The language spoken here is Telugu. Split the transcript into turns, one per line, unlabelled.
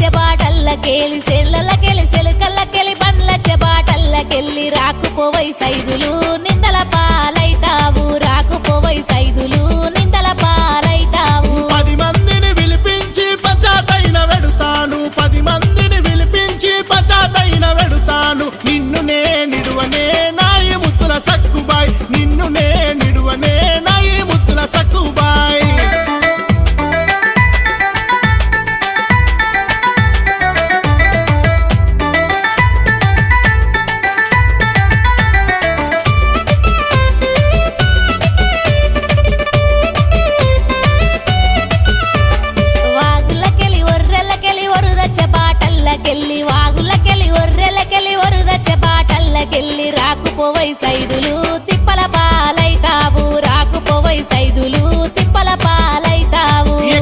చెబాటల్లకెళ్ళి సెల్లలకెళ్ళి సెలకల్లకెళ్ళి బండ్ల చెబాటల్లకెళ్ళి రాకుపోవై సైదులు నిందల పాలైతావు రాకుపోవై సైదులు నిందల పాలైతావు
10 మందిని విలిపించి పచాతైన వెడుతాను 10 మందిని విలిపించి పచాతైన వెడుతాను నిన్ను నే నిడువనే నాయి ముద్దుల సక్కుబాయ్ నిన్ను నే నిడువనే నాయి ముద్దుల సక్కుబాయ్
వాగులకెళ్ళి ఒర్రెలకెళ్ళి వరుద చెబాటల్లకెళ్ళి రాకుపోవై సైదులు తిప్పల పాల